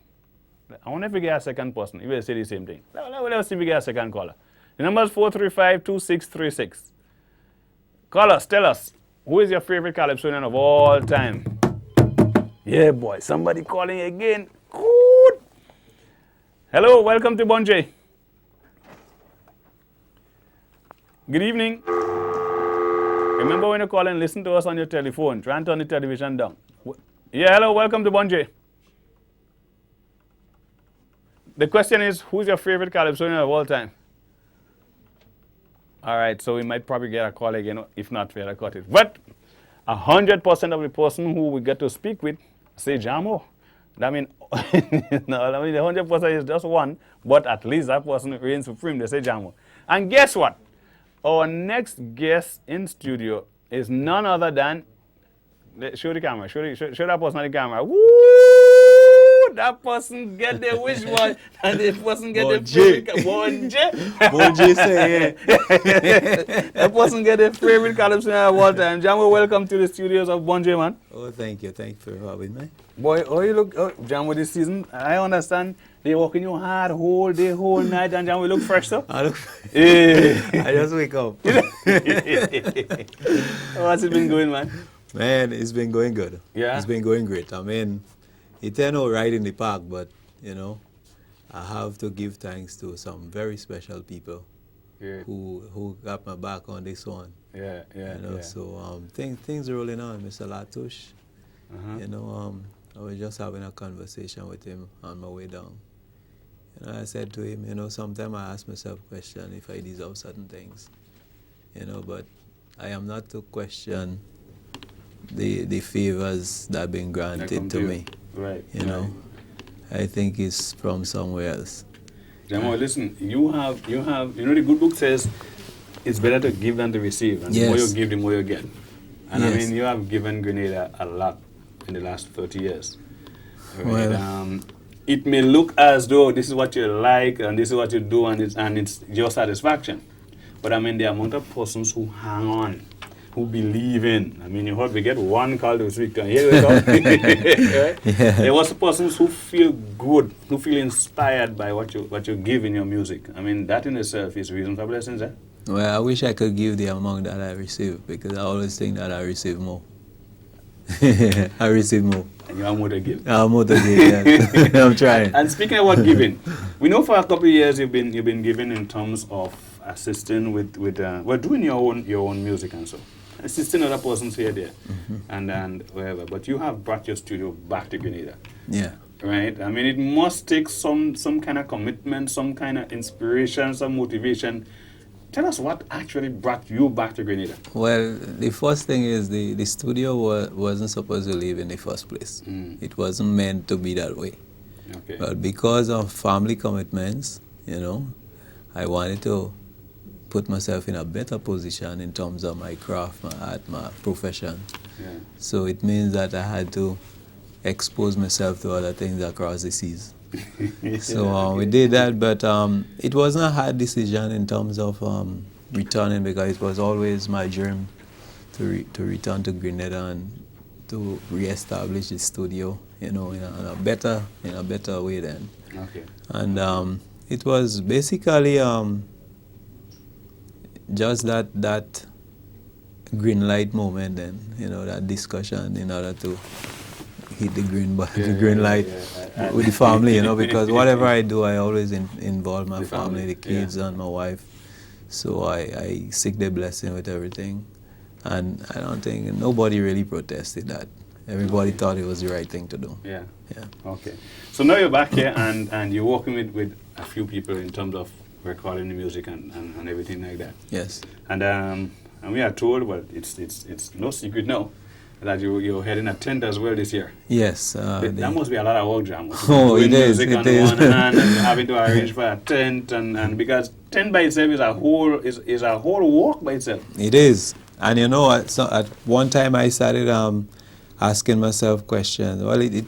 I wonder if we get a second person. If they say the same thing. Let's see if we get a second caller. The number is 435-2636. Call us, tell us, who is your favorite Calypsonian of all time? Yeah, boy, somebody calling again. Good. Hello, welcome to Bonje. Good evening. Remember when you call and listen to us on your telephone, try and turn the television down. Yeah, hello, welcome to Bonje. The question is, who's your favorite Calypsonian of all time? All right, so we might probably get a call again, if not, we'll cut it. But 100% of the person who we get to speak with say Jamo. I mean, no, I mean, the 100% is just one, but at least that person reigns supreme. They say Jamo. And guess what? Our next guest in studio is none other than, show the camera, show that person on the camera. Woo! that person get their wish one, and the person get Bonje. their favorite Bonje. Bonje say, yeah. That person get their favorite Calypso of all time. Jamwo, welcome to the studios of Bonje, man. Oh, thank you for having me. Boy, how you look, Jamwo, this season, I understand they working you hard whole day, whole night, and Jamwo look fresh, so? I look. Yeah. I just wake up. What's it been going, man? Man, it's been going good. Yeah? It's been going great. I mean, it turned out right in the park, but, you know, I have to give thanks to some very special people who got my back on this one. Yeah. You know, so things rolling on. Mr. Latouche, you know, I was just having a conversation with him on my way down. You know, I said to him, you know, sometimes I ask myself a question if I deserve certain things, you know, but I am not to question the favors that have been granted to me. Right. You know, I think it's from somewhere else. Jamwo, listen, you know, the good book says it's better to give than to receive. And the more you give, the more you get. And I mean, you have given Grenada a lot in the last 30 years. Right? Well, it may look as though this is what you like and this is what you do and it's your satisfaction. But I mean, the amount of persons who hang on, who believe in. I mean, you heard we get one call this week. Here we go. Right? There was persons who feel good, who feel inspired by what you give in your music. I mean, that in itself is reason for blessings, eh? Well, I wish I could give the amount that I receive because I always think that I receive more. I receive more. And you have more to give. I have more to give, yes. I'm trying. And speaking about giving, we know for a couple of years you've been giving in terms of assisting with doing your own music and so. Assisting other persons here, there, and wherever. But you have brought your studio back to Grenada. Yeah. Right? I mean, it must take some kind of commitment, some kind of inspiration, some motivation. Tell us what actually brought you back to Grenada. Well, the first thing is the studio wasn't supposed to leave in the first place. It wasn't meant to be that way. Okay. But because of family commitments, you know, I wanted to put myself in a better position in terms of my craft, my art, my profession. Yeah. So it means that I had to expose myself to other things across the seas. So we did that, but it wasn't a hard decision in terms of returning because it was always my dream to return to Grenada and to reestablish the studio, you know, in a better way then. Okay. And it was basically just that green light moment then, you know, that discussion in order to hit the green light with the family, you know, because whatever I do, I always involve my family, the kids and my wife. So I seek their blessing with everything. And I don't think nobody really protested that. Everybody thought it was the right thing to do. Yeah. Yeah. Okay. So now you're back here and you're working with a few people in terms of recording the music and everything like that. Yes. And we are told, but it's no secret now, that you're heading a tent as well this year. Yes. That must be a lot of work, Jam. Oh, doing it is. music It on is. one hand and having to arrange for a tent and because tent by itself is a whole walk by itself. It is. And you know, at one time I started asking myself questions. Well, it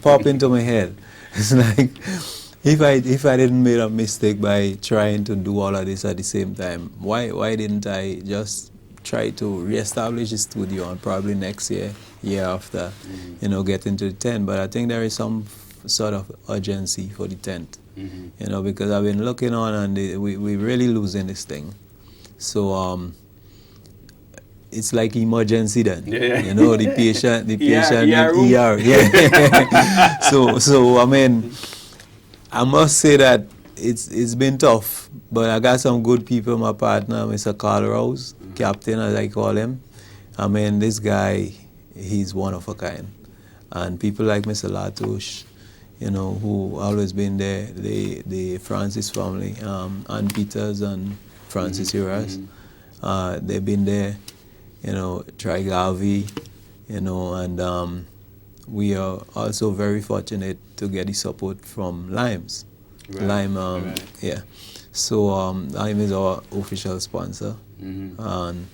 popped into my head. It's like, if I didn't make a mistake by trying to do all of this at the same time, why didn't I just try to reestablish the studio and probably next year after, you know, get into the tent? But I think there is some sort of urgency for the tent, you know, because I've been looking on and we're really losing this thing. So it's like emergency then, you know, the patient ER. Yeah. So I mean, I must say that it's been tough, but I got some good people. My partner, Mr. Carl Rouse, Captain as I call him. I mean, this guy, he's one of a kind. And people like Mr. Latouche, you know, who always been there, the Francis family, Ann Peters and Francis Uras, they've been there, you know, Troy Garvey, you know, and we are also very fortunate to get the support from Limes. Lime, yeah. So Lime is our official sponsor, and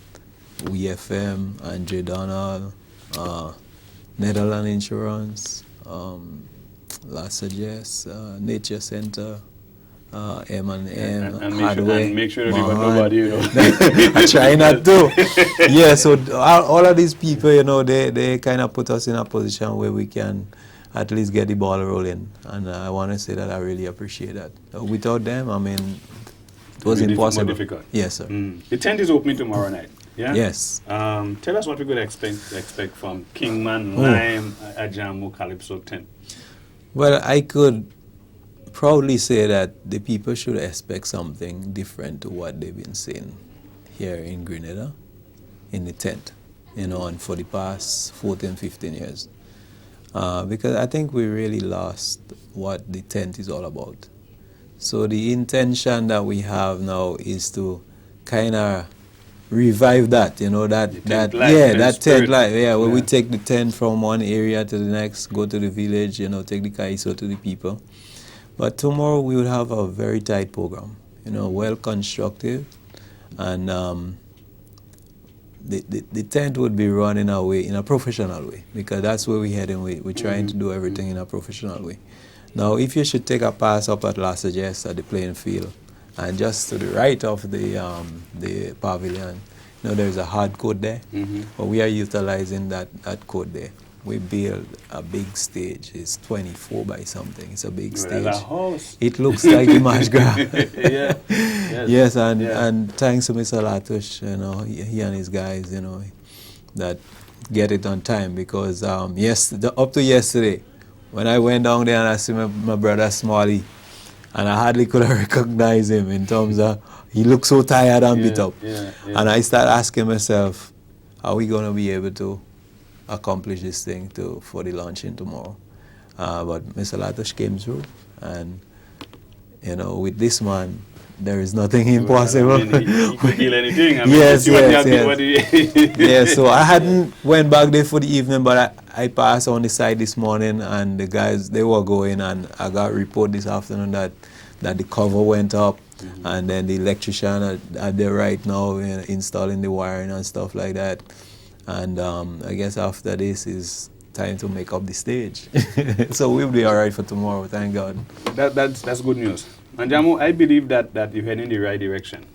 WeFM, Andre Donald, Netherlands Insurance, La Sagesse, Nature Center, M&M, and Hardware. make sure that you got nobody, you know. I try not to. Yeah, so all of these people, you know, they kind of put us in a position where we can at least get the ball rolling. And I want to say that I really appreciate that. Without them, I mean, it was impossible. More difficult. Yes, sir. The tent is opening tomorrow night. Yeah. Yes. Tell us what we could expect from Kingman, Lime, Ajamu, Calypso tent. Well, I could proudly say that the people should expect something different to what they've been seeing here in Grenada, in the tent, you know, and for the past 14, 15 years. Because I think we really lost what the tent is all about. So the intention that we have now is to kind of revive that, you know, that tent life, where we take the tent from one area to the next, go to the village, you know, take the kaiso to the people. But tomorrow we will have a very tight program, you know, well constructed, and the tent would be run in a professional way, because that's where we're heading. We're trying to do everything in a professional way. Now, if you should take a pass up at La Sagesse at the playing field, and just to the right of the pavilion, you know, there's a hard court there, but we are utilizing that court there. We build a big stage. It's 24 by something. It's a big stage. There's a house. It looks like the Marsh Graph. Yeah. Yes, and thanks to Mr. Latush, you know, he and his guys, you know, that get it on time, because up to yesterday, when I went down there and I see my brother Smalley, and I hardly could recognize him in terms of he looked so tired and beat up. And I started asking myself, are we going to be able to accomplish this thing for the launching tomorrow? But Mr. Latush came through, and you know, with this man, there is nothing impossible. I mean, he could heal anything. I mean, yes. Yeah, so I hadn't went back there for the evening, but I passed on the side this morning, and the guys, they were going, and I got a report this afternoon that the cover went up, and then the electrician are there right now, you know, installing the wiring and stuff like that. And I guess after this is time to make up the stage. So we'll be all right for tomorrow, thank God. That's good news. And Jamu, I believe that you're heading in the right direction.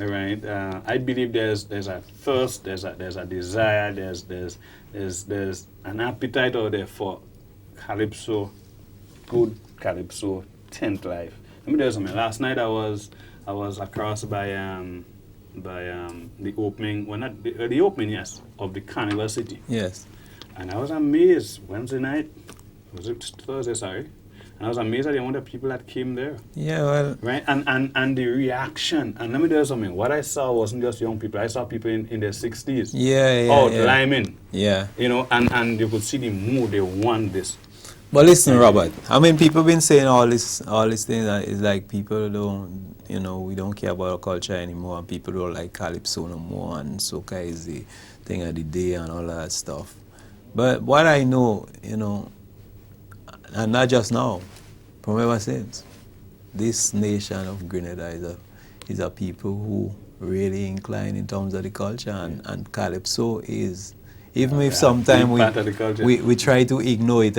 All right. I believe there's a thirst, there's a desire, there's an appetite out there for Calypso, good Calypso tent life. Let me tell you something. Last night I was across by the opening, well, not the opening, yes, of the Carnival City. Yes. And I was amazed. Wednesday night, was it Thursday? Sorry. And I was amazed at the amount of people that came there. Yeah, well. Right? And the reaction. And let me tell you something. What I saw wasn't just young people. I saw people in their 60s. Liming. Yeah. You know, and you could see the mood. They want this. But listen, Robert, I mean, people been saying all these things that it's like people don't, you know, we don't care about our culture anymore, and people don't like Calypso no more, and soca is the thing of the day and all that stuff. But what I know, you know, and not just now, from ever since, this nation of Grenada is a people who really incline in terms of the culture, and Calypso is, even if sometimes we try to ignore it,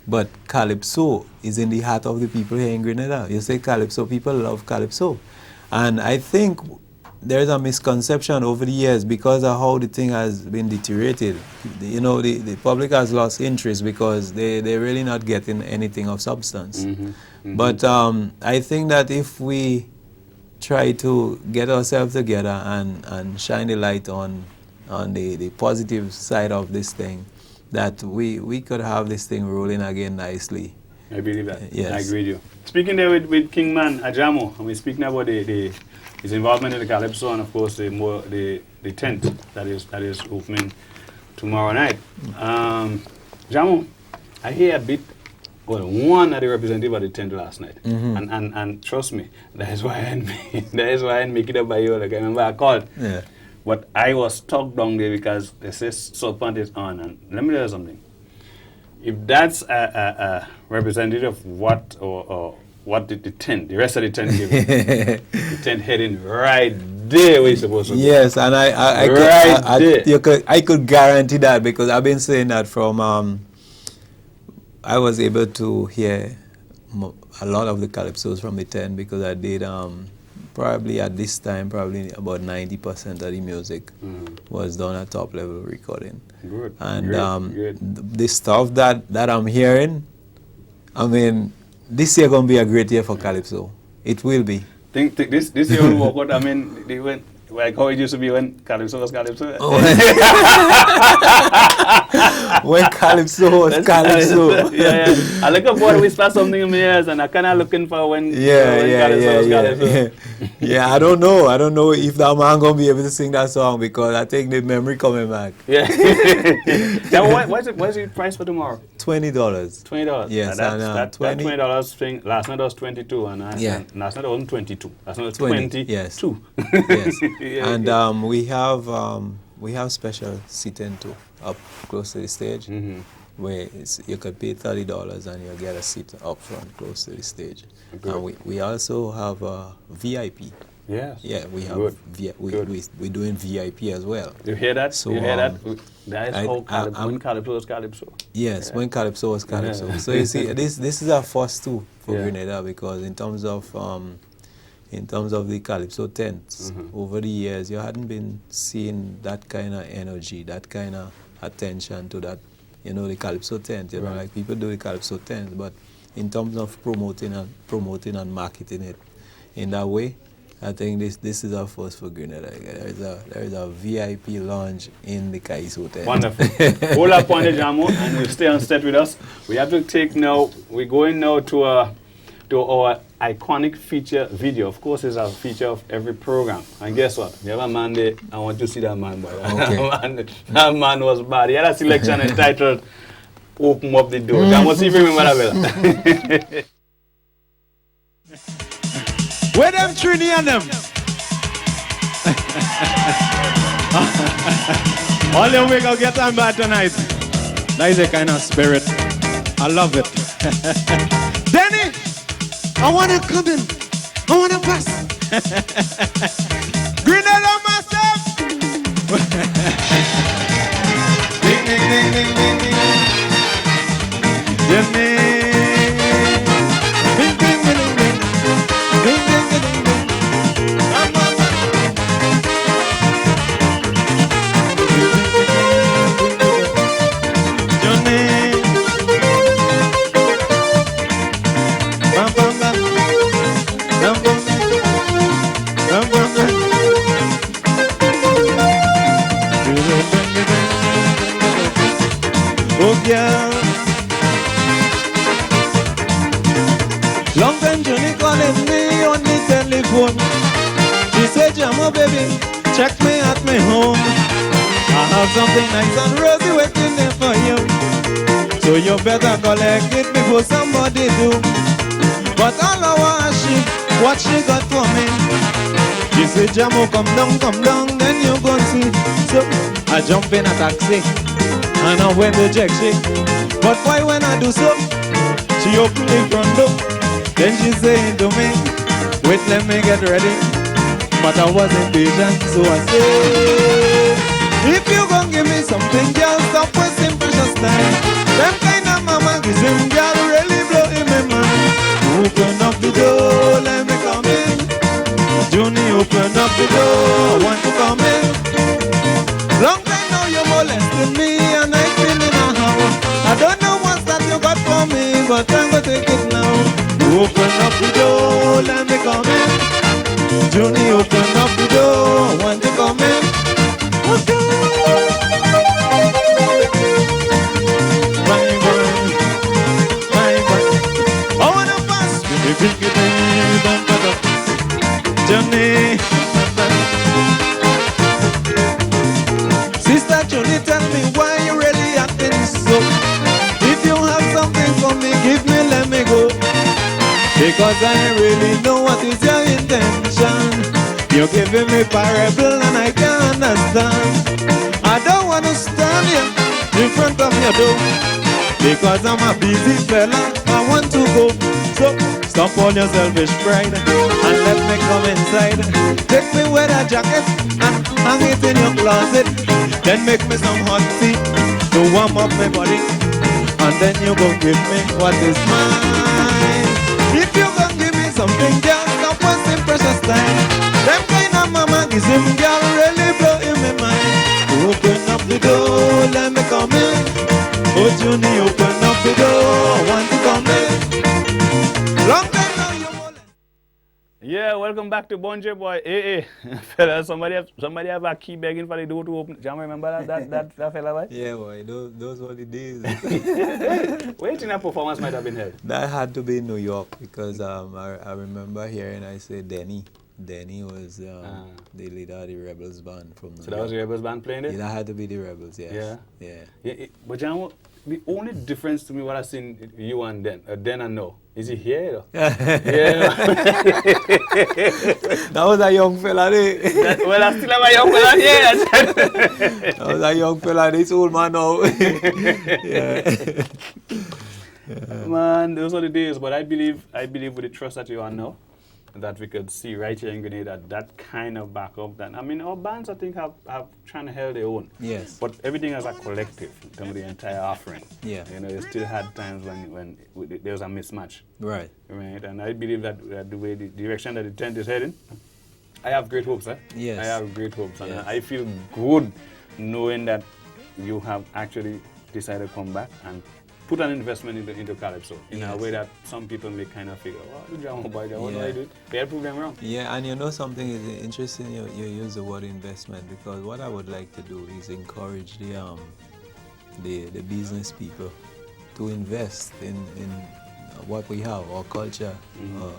but Calypso is in the heart of the people here in Grenada. You say Calypso, people love Calypso. And I think there's a misconception over the years because of how the thing has been deteriorated. You know, the public has lost interest because they're really not getting anything of substance. But I think that if we try to get ourselves together and shine the light on the positive side of this thing, that we could have this thing rolling again nicely. I believe that. Yes. I agree with you. Speaking there with Kingman Ajamu, and we're speaking about his involvement in the Calypso, and of course the tent that is opening tomorrow night. Jamu, I hear a bit. Well, one of the representative of the tent last night, and trust me, that is why I didn't make it up by you. Like I remember I called. Yeah. But I was stuck down there because they say Serpent is on. And let me tell you something. If that's a representative of what what did the rest of the tent give the tent heading right there where it's supposed to go. Yes, and I could guarantee that, because I've been saying that from I was able to hear a lot of the calypsos from the 10 because I did probably at this time probably about 90% of the music was done at top level recording. Good. And good. The stuff that I'm hearing, I mean, this year gonna be a great year for calypso. It will be. Think this year will work out. I mean, they went like how it used to be when calypso was calypso. When calypso was calypso. Yeah. I look up for whisper something in my ears, and I kind of looking for when calypso was calypso. Yeah, I don't know if that man gonna be able to sing that song because I think the memory coming back. Yeah. Now, what's the price for tomorrow? $20. $20. Yes, That $20 thing. Last night was 22, and last night was 22. Last night was 20. Yes. 2. Yes. And we have special seating too up close to the stage, where you could pay $30 and you'll get a seat up front close to the stage. Good. And we also have VIP. Yes. Yeah, we have we're doing VIP as well. You hear that? So, you hear that? That is how when calypso was calypso. Yes, when calypso was calypso. So you see, this is our first too for Grenada because in terms of the calypso tents, over the years you hadn't been seeing that kind of energy, that kind of attention to that, the calypso tent. Like people do the calypso tent, but in terms of promoting and marketing it in that way, I think this is our first for Grenada. There is a VIP lounge in the Kais Hotel. Wonderful. Hold up on the Jamo and you stay on set with us. We have to take now. We're going now to our iconic feature video. Of course, it's a feature of every program. And guess what? You have a man there. I want to see that man, boy. Okay. That man was bad. He had a selection entitled "Open Up the Door." I must see if you remember that, Bella. Where them Trini and them? All them we go get on bad tonight. That is a kind of spirit. I love it. Danny, I want to come in. I want to pass. Grenada myself. Ding, ding, ding, ding, ding, ding. Danny. Ding, ding, ding, ding, ding. Ding, ding, ding, ding, ding. Johnny. Bam, bam, bam. Bam, bam, bam, bam, bam. Oh, yeah. Long time Johnny calling me on the telephone. She said, Jamo baby, check me at my home. I have something nice and rosy waiting there for you. So you better collect it before somebody do. But all I want what she got for me. She said, Jamo, come down, then you go see. So I jump in a taxi and I went to check she. But why when I do so? She opened the front door. Then she saying to me, wait, let me get ready. But I wasn't patient, so I said, if you gon' give me something, girl, stop wasting precious time. Them kind of mama kissing, girl, really blow in my mind. Open up the door, let me come in. Junie, open up the door, I want to come in. Long time now you molesting me, and I feel in a house. I don't know what's that you got for me, but I'm gonna take it now. Open up the door, let me come in. Junie, open up the door, I want to come in. Okay. Bye, bye. Bye, bye. I wanna pass. Junie. Sister Junie, tell me why you really acting so. If you have something for me, give me, let me go. Because I really know what is your intention. You're giving me parable and I can't understand. I don't want to stand here in front of your door, because I'm a busy fella, I want to go. So stop all your selfish pride and let me come inside. Take me with a jacket and hang it in your closet. Then make me some hot tea to warm up my body and and then you gon' give me what is mine. If you gon' give me something, girl, stop wasting precious time. Them kind of mamagism, girl, really blow in my mind. Open up the door, let me come in. Oh, Junie, open up the door, I want to come in. Long time now, you won't. Yeah, welcome back to Bonje Boy. Hey, fella, somebody have a key begging for the door to open. Jam, remember that fella, right? Yeah, boy, those were the days. Where do you think that performance might have been held? That had to be in New York because I remember hearing I say Denny. Denny was the leader of the Rebels band from New York. So that was the Rebels band playing it? Yeah, that had to be the Rebels, yes. Yeah. But Jam, the only difference to me what I've seen you and then and now, is he here though? Yeah. That was a young fella there. Well, I still have a young fella here. That was a young fella, this old man now. Yeah. Man, those are the days, but I believe with the trust that you are now, that we could see right here in Grenada that kind of backup. That I mean, our bands I think have trying to hold their own. Yes. But everything as a collective in terms of the entire offering. Yeah. You know, you still had times when there was a mismatch. Right. Right. And I believe that the way the direction that the tent is heading, I have great hopes. Yes. I have great hopes, and Yes. I feel good knowing that you have actually decided to come back and put an investment into Calypso in a way that some people may kind of figure, oh, Jamo boy, what do I do? They'll prove them wrong. Yeah, and you know something is interesting, you use the word investment, because what I would like to do is encourage the business people to invest in what we have, our culture,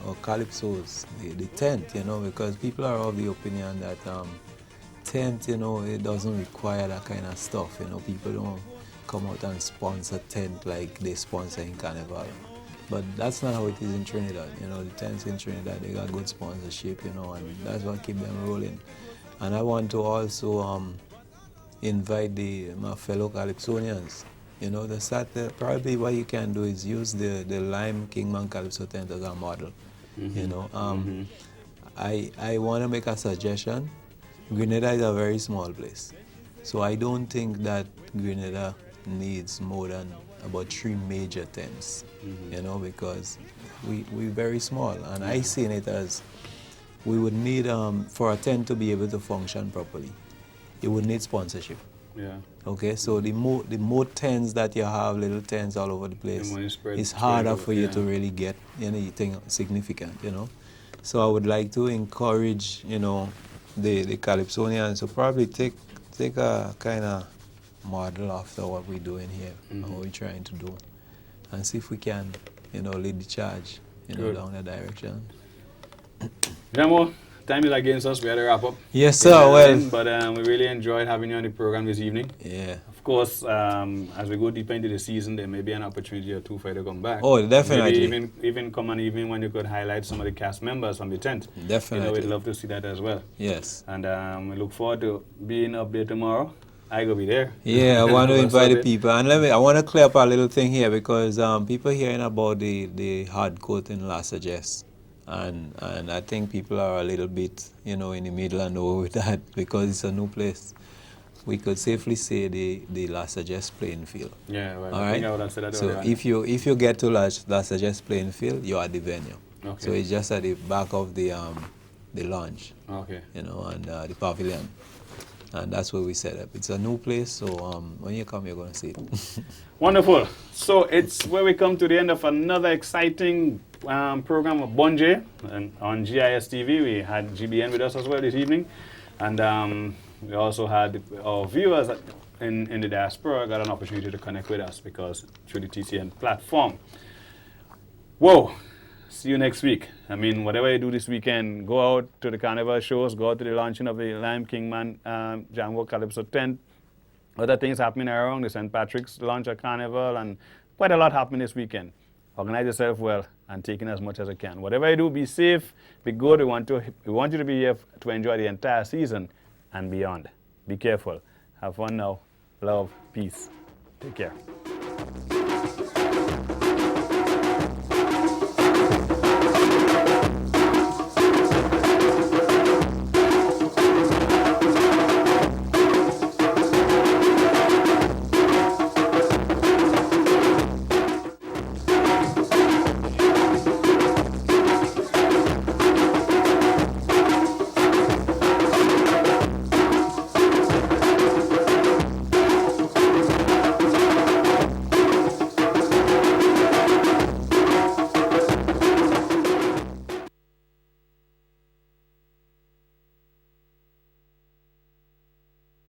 our Calypsos, the tent, you know, because people are of the opinion that tent, you know, it doesn't require that kind of stuff, you know, people don't come out and sponsor tent like they sponsor in Carnival. But that's not how it is in Trinidad. You know, the tents in Trinidad, they got good sponsorship, you know, and that's what keep them rolling. And I want to also invite my fellow Calypsonians. You know, probably what you can do is use the Lime Kingman Calypso tent as a model. You know, I want to make a suggestion. Grenada is a very small place. So I don't think that Grenada needs more than about 3 major tents, you know, because we're very small, and I seen it as we would need, for a tent to be able to function properly, it would need sponsorship. Yeah. Okay, so the more tents that you have, little tents all over the place, it's harder for you to really get anything significant, you know. So I would like to encourage, you know, the Calypsonians to probably take a kind of model after what we're doing here, and what we're trying to do, and see if we can, you know, lead the charge, you know, down that direction. Jamo, time is against us. We had to wrap up. Yes, sir. Well, but we really enjoyed having you on the program this evening. Yeah. Of course, as we go deeper into the season, there may be an opportunity or two for you to come back. Oh, definitely. Maybe even come an evening when you could highlight some of the cast members from the tent. Definitely. You know, we'd love to see that as well. Yes. And we look forward to being up there tomorrow. I go be there. Yeah, I want to invite the people, and I want to clear up a little thing here, because people hearing about the hard coat in La Sagesse, and I think people are a little bit, you know, in the middle and over with that, because it's a new place. We could safely say the La Sagesse playing field. Yeah, well, all I right. think I would have said that So already. if you get to La Sagesse playing field, you're at the venue. Okay. So it's just at the back of the lounge. Okay. You know, and the pavilion. And that's where we set up. It's a new place, so when you come, you're going to see it. Wonderful. So it's where we come to the end of another exciting program of Bonje and on GIS TV. We had GBN with us as well this evening. And we also had our viewers in the diaspora got an opportunity to connect with us because through the TCN platform. Whoa. See you next week. I mean, whatever you do this weekend, go out to the carnival shows, go out to the launching of the Lime Kingman Django Calypso tent. Other things happening around the St. Patrick's launch of carnival, and quite a lot happening this weekend. Organize yourself well and take in as much as you can. Whatever you do, be safe, be good. We want you to be here to enjoy the entire season and beyond. Be careful. Have fun now. Love, peace. Take care.